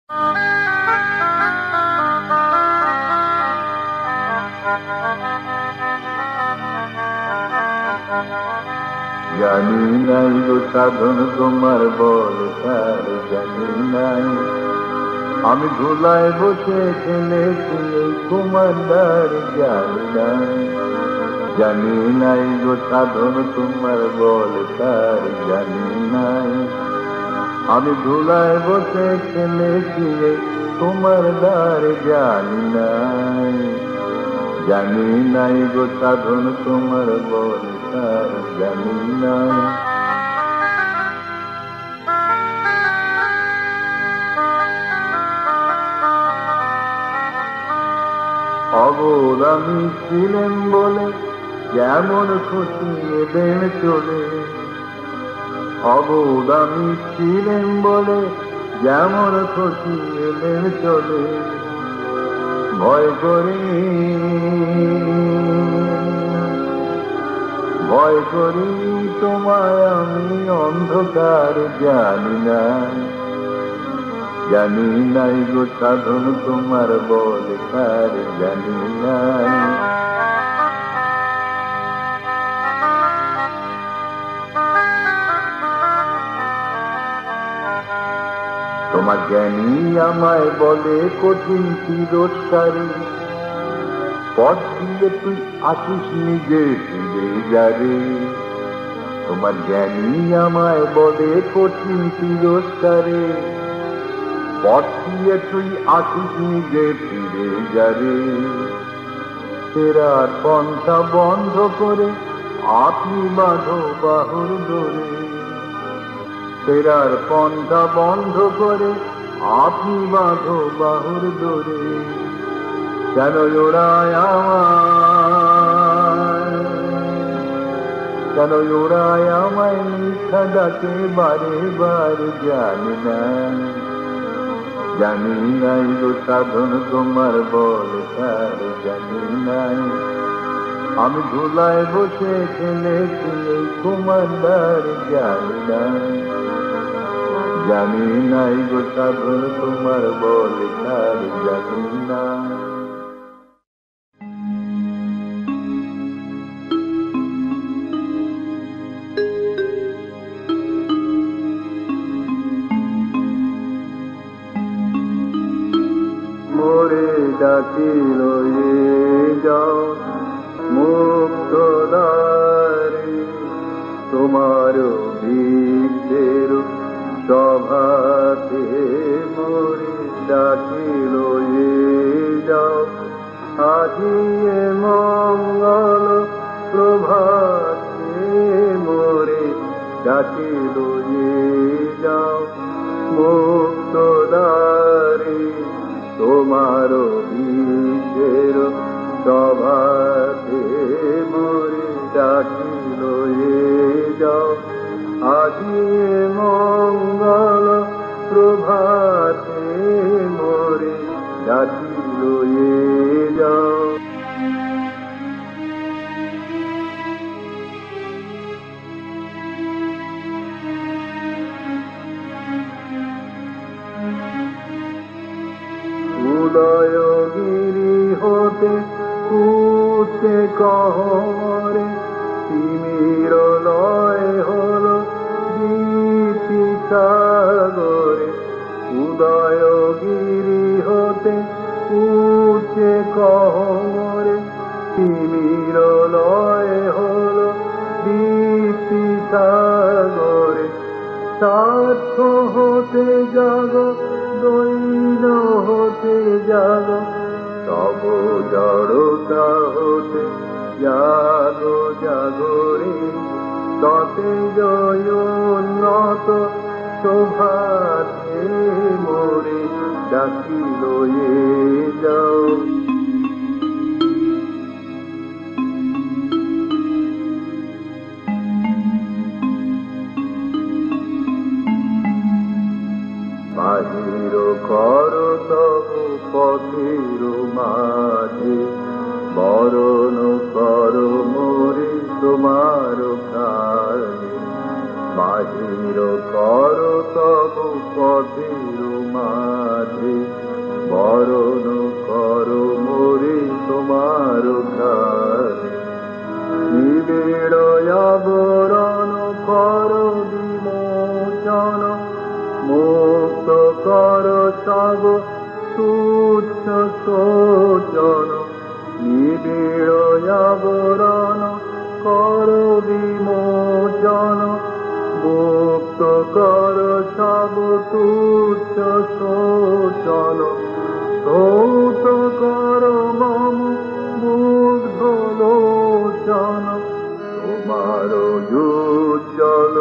জানি নাই গো সাধন তোমার বল তার জানি নাই, আমি ধুলায় বসে খেলেছি তোমার দ্বার জানি নাই। জানি নাই গো সাধন তোমার বল তার জানি নাই, আমি ধুলায় বসে খেলেছি তোমার দ্বার জানি নাই। জানি নাই গো সাধন তোমার বল তার জানি নাই। অবোধ আমি ছিলেন বলে যেমন খুশি এলেন চলে, অবোধ আমি ছিলেন বলে যেমন খুশি এলেন চলে। ভয় করি ভয় করি তোমায় আমি অন্ধকার জানি নাই। জানি নাই গো সাধন তোমার বল তার জানি নাই। তোমার জ্ঞানী আমায় বলে কঠিন তিরস্কারে, পথ দিয়ে তুই আসিস নিজে ফিরে যারে। তোমার জ্ঞানী আমায় বলে কঠিন তিরস্কারে, পথ দিয়ে তুই আসিস নিজে ফিরে যারে। ফেরার পন্থা বন্ধ করে আপনি বাঁধো বাহুর ধরে, ফেরার পন্থা বন্ধ করে আপনি বাঁধো বাহুর ধরে। কেন ওরায় আমায়, কেন ওরায় আমায় মিথ্যা ডাকে বারে বার জানি না। জানি নাই গো সাধন তোমার বল তার জানি নাই, আমি ধুলায় বসে খেলেছি তোমার দ্বার জানি নাই। জানি নাই গো সাধন তোমার বল তার জানি নাই। মোরে ডাকিল যাও মুক্ত দ্বারে, তোমার বিদ্যের সভাতে মোরে ডাকিল যাও। আজিয়ে মঙ্গল প্রভাতে মোরে ডাকিল যাও মুক্ত দ্বারে, তোমার বিদ্যের সভাতে মোরে ডাকিল যাও। আজিয়ে মঙ্গল প্রভাতে মোরে ডাকিল যাও। উদয়গিরি হতে উঠে কহরে, তিমির লয় হল দীপ্তি সাগরে। উদয়গিরি হতে উঠে কহরে, তিমির লয় হল দীপ্তি সাগরে। স্বার্থ হতে জাগ দৈন হতে জাগ, তব জড়তা হতে জাগো জাগরে। ততে জয় উন্নত শোভাতে মোরে ডাকিল যাও। বাহির কর তব পথের মাঝে, বরণ কর মোরে তোমার প্রাণে। বাহির কর তব পথের মাঝে বরণ করো মোরে তোমার ঘাড়ে নিবিড় আবরণ করো বিমোচন মুক্ত করো সব তুচ্ছ শোচন নিবিড় আবরণ করো বিমোচন মুক্ত করো সব তুচ্ছ শোচন ধৌত করো মম মুগ্ধ লোচন তোমার উজ্জ্বল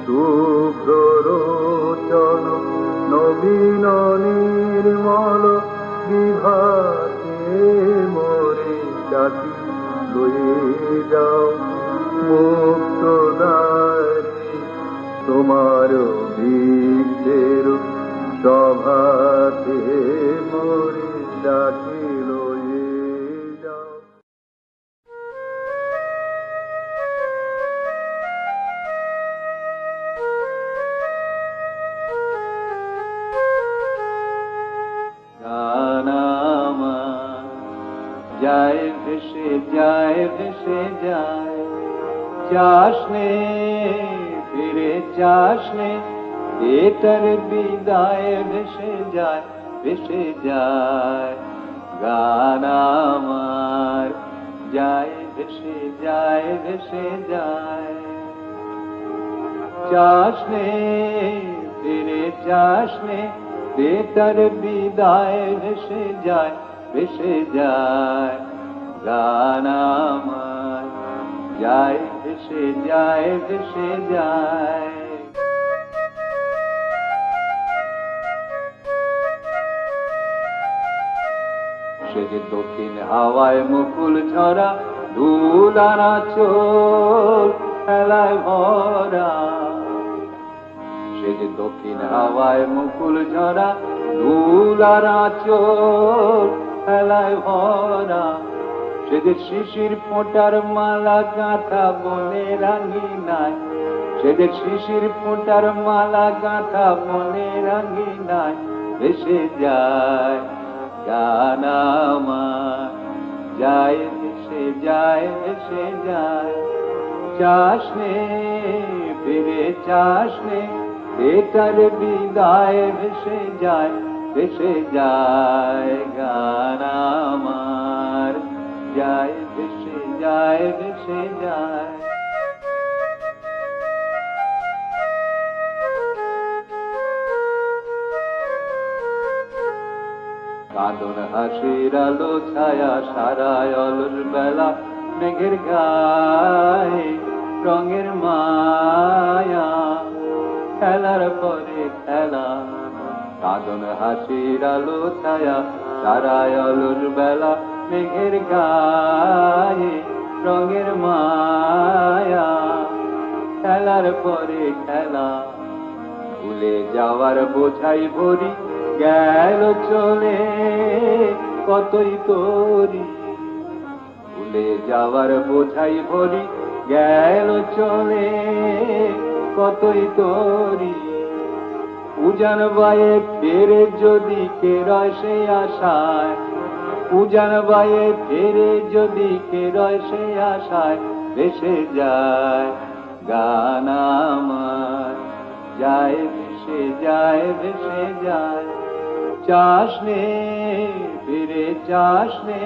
শুভ্র রোচন নবীন নির্মল বিভাতে মোরে জাতি লয়ে যাও মুক্ত দ্বারে তোমার বৃক্ষের সভাতে মোরে জাতি লয়ে যাও। যায় ভেসে যায় ভেসে যায় চাষনে ফিরে চাষনে এটার বিদায় ভেসে যায় গান আমার যায় ভেসে যায় চাষনে ফিরে চাষনে এটার বিদায় ভেসে যায় গান আমার যায় ভেসে যায় সে যে দক্ষিণ হাওয়ায় মুকুল ঝরা ধুলানা চোর খেলায় ভরা সে যে দক্ষিণ হাওয়ায় মুকুল ঝরা ধুলানা চোর খেলায় ভরা সে যে শিশির ফোঁটার মালা গাঁথা বনের আঙিনায় সে যে শিশির ফোঁটার মালা গাঁথা বনের আঙিনায় ভেসে যায় গান আমার যায় ভেসে যায় চাষনে ফিরে চাষনে এটার বিদায় ভেসে যায় গান আমার যায় ভেসে যায় কাঁদন হাসির আলো ছায়া সারায় অলস বেলা মেঘের গায়ে রঙের মায়া খেলার পরে খেলা কাঁদন হাসির আলো ছায়া সারায় অলস বেলা মেঘের গায়ে রঙের মায়া খেলার পরে খেলা ভুলে যাওয়ার বোঝাই ভরি গেল চলে কতই তোরি ভুলে যাওয়ার বোঝাই ভরি গেল চলে কতই তোরি উজান বায়ে ফেরে যদি কে রয় সে আশায় উজান বায়ে ফেরে যদি কে রয় সে আশায় ভেসে যায় গান আমার যায় ভেসে যায় চাষনে ফিরে চাষনে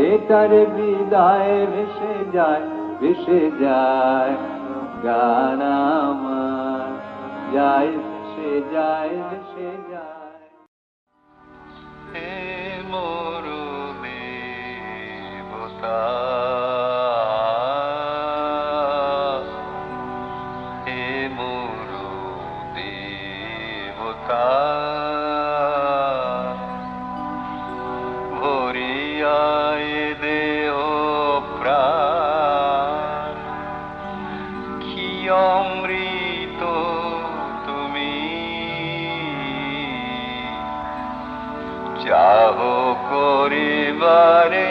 এটার বিদায় ভেসে যায় গান আমার যায় ভেসে যায় হে মরুমে বোতা হে মরু দেবতা ভরিয়ায় দেহ প্রাণ কি অমৃত তুমি চাহ করিবারে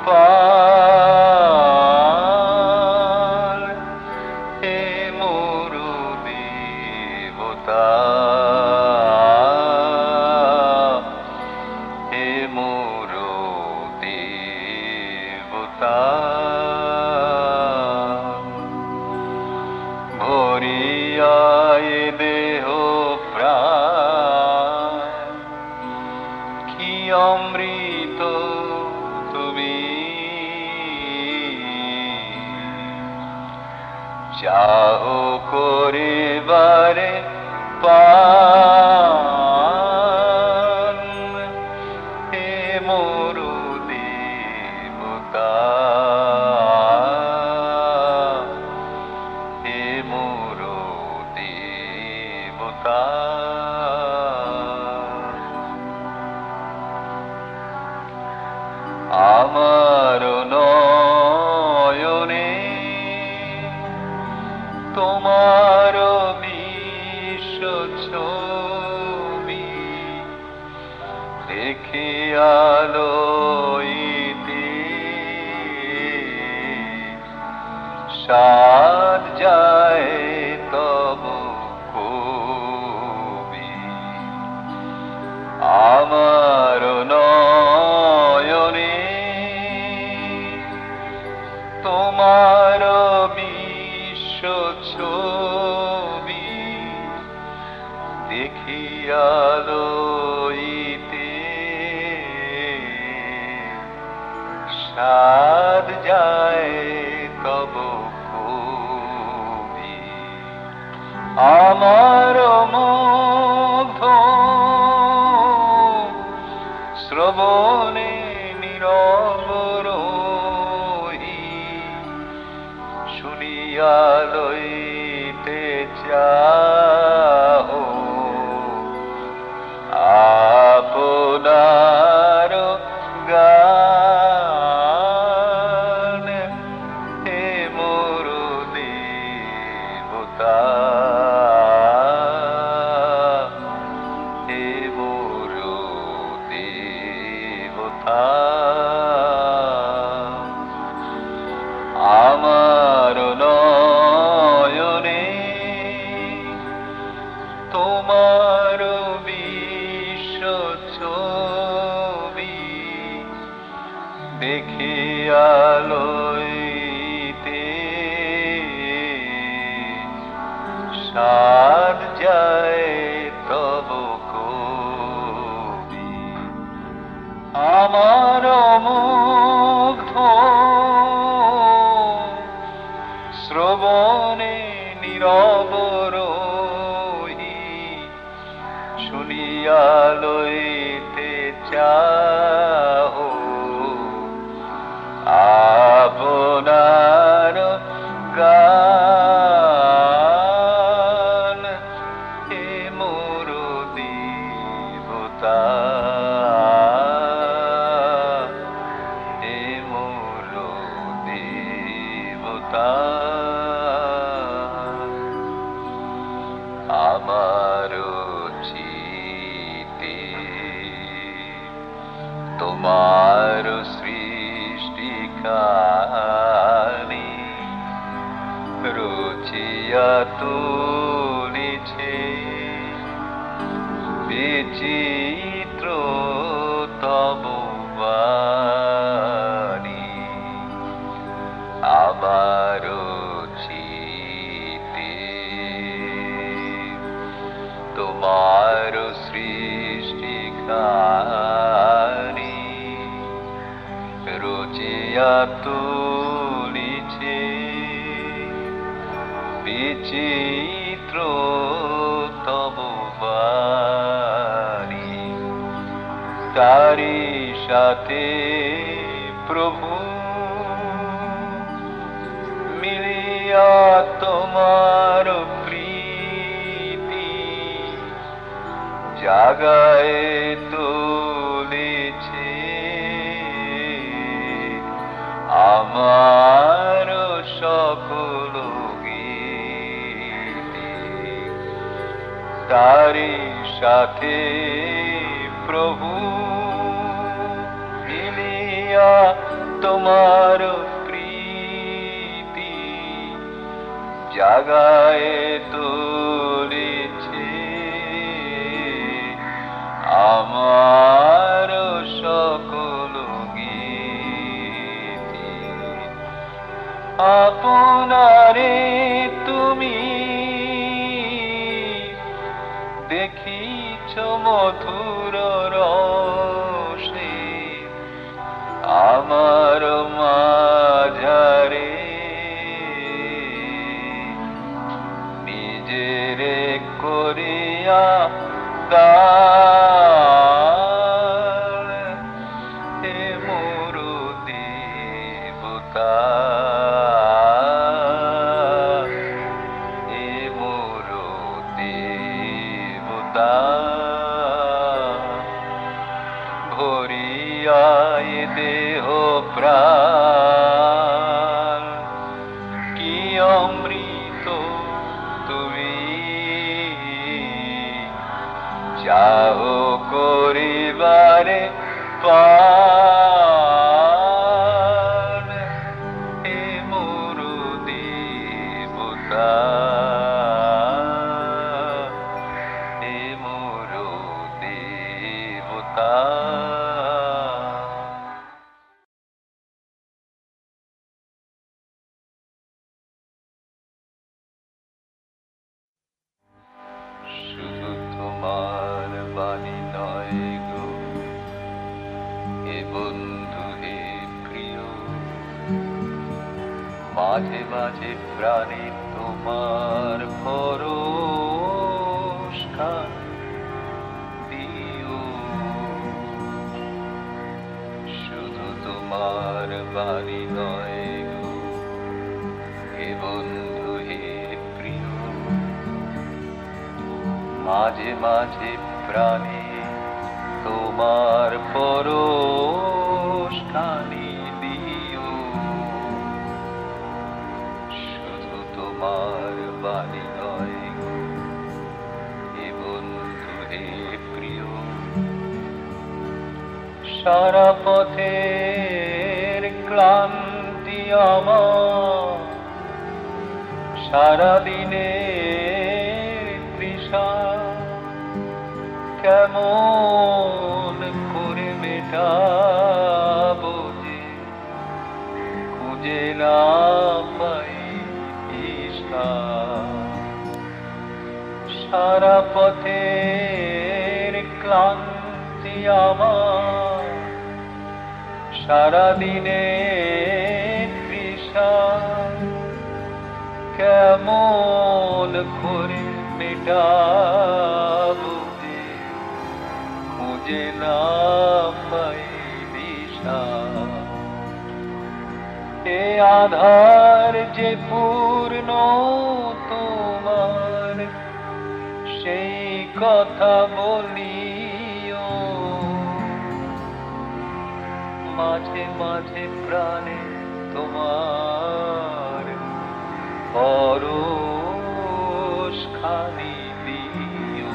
পার হে মরু দেবতা আমার নয়নে তোমার বিশ্ব ছবি দেখে আলোইতে সাজ যায় তব কবি। আমার নয়নে তোমার বিশ্ব ছবি দেখি আলোইতে সাজ যায় তব কবি। আমার মুগ্ধ শ্রবণে নীরব রহি শুনিয়া লইতে চাও আপনার গান। হে মোর দেবতা, হে মোর দেবতা। আমার নয়নে তোমার বিশ্ব ছবি দেখে আলোইতে সাজ যায় তব কবি। আমার মুগ্ধ শ্রবণে নীরব রহি শুনিয়া লইতে চাও আপনার গান। হে মোর দেবতা, হে মোর দেবতা। আমার চিতে তোমার সৃষ্টি কানি রচিয়া তুলিছে বিচিত্র তব বাণী। আমার চিতে তোমার সৃষ্টি কানি রচিয়া তুলিছে বিচিত্র তব বাণী। তারি সাথে প্রভু মিলিয়া তোমার প্রীতি জাগায় তুলেছে আমার সকল গীতি। তারি সাথে প্রভু মিলিয়া তোমার প্রীতি জাগায় তুলেছে আমার সকল গীতি। আপনারে তুমি দেখিছ মধুর রসে আমার মাঝারে নিজেরে করিয়া দান। হে মোর দেবতা, হে মোর দেবতা। ভরিয়া এ দেহ চাও করিবারে পার হে মোর দেবতা, হে মোর দেবতা। শুধু তোমার বাণী নয় গো হে বন্ধু হে প্রিয়, মাঝে মাঝে প্রাণে তোমার পরশ দিও। শুধু তোমার বাণী নয় গো হে বন্ধু হে প্রিয়, মাঝে মাঝে প্রাণে তোমার পরশ দিও। শুধু তোমার বাণী নয় গো হে বন্ধু হে প্রিয়, সারা পথের ক্লান্তি আমার, সারাদিনের তৃষা কেমন করে মেটাবো যে খুঁজে না পাই দিশা। সারা পথের ক্লান্তি আমার, সারাদিনের তৃষা কেমন করে মেটাবো যে খুঁজে না পাই দিশা। এ আধার যে পূর্ণ তোমার, সেই কথা বলিও। মাঝে মাঝে প্রাণে তোমার পরশ দিও।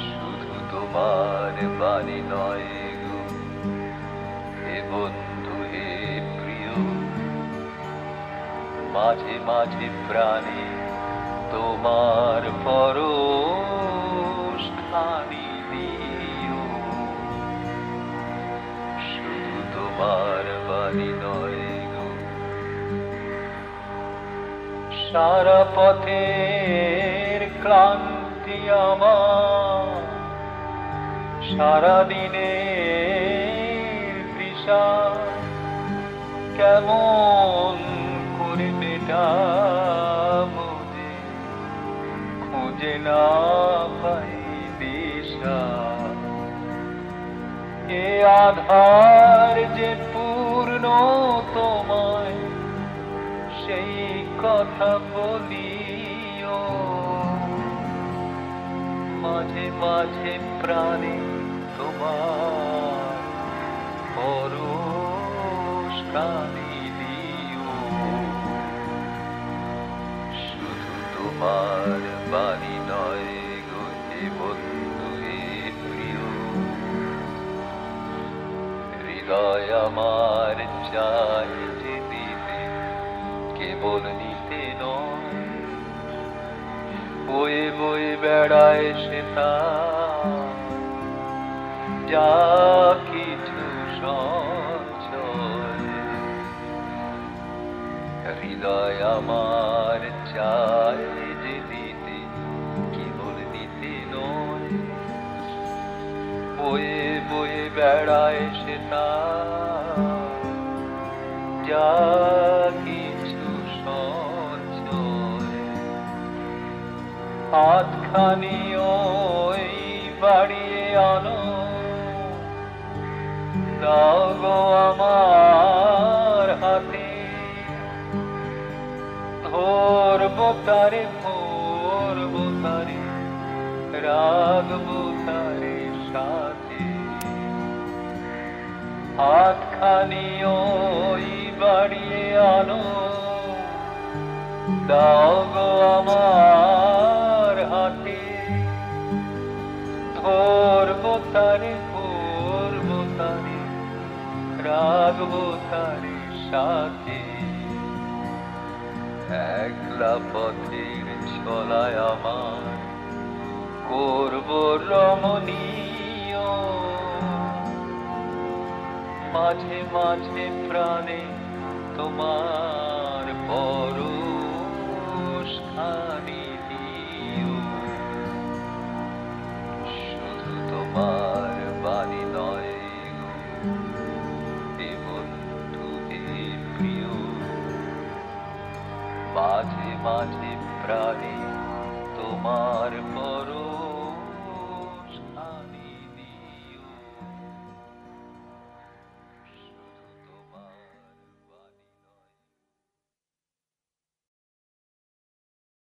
শুধু তোমার বাণী নয় গো হে বন্ধু হে প্রিয়, মাঝে মাঝে প্রাণে তোমার পরশ দিও। শুধু তোমার বাণী নয় গো। সারা পথের ক্লান্তি আমার, সারাদিনের তৃষা কেমন করে মেটাবো যে খুঁজে না পাই দিশা। এ আধার যে পূর্ণ তোমায়, সেই কথা বলিও। মাঝে মাঝে প্রাণে তোমার পরশ দিও। শুধু তোমার বাণী নয় গো হে বন্ধু হে প্রিয়, হৃদয় আমার চাই যে দিতে কেবল নিতে নয়। বয়ে বয়ে বেড়ায় সে যা কিছু সঞ্চয়। হৃদয় আমার চাই যে দিতে কেবল দিতে নয়। বয়ে বয়ে বেড়ায় সে যা কিছু সঞ্চয়। হাতখানি ওই বাড়িয়ে আনো, দাও গো আমার হাতে। ধরবো তারে ধরবো তারে, রাখবো তারে সাথে। হাতখানি ওই বাড়িয়ে আনো, দাও গো আমার হাতে। করবো তারে রাখবো তারে সাথে। একলা পথের চলায় আমার করবো রমণীয়, মাঝে মাঝে প্রাণে তোমার পরশ খানি দিও। শুধু তোমার বাণী নয় গো এ বন্ধু হে প্রিয়, মাঝে মাঝে প্রাণে তোমার পরশ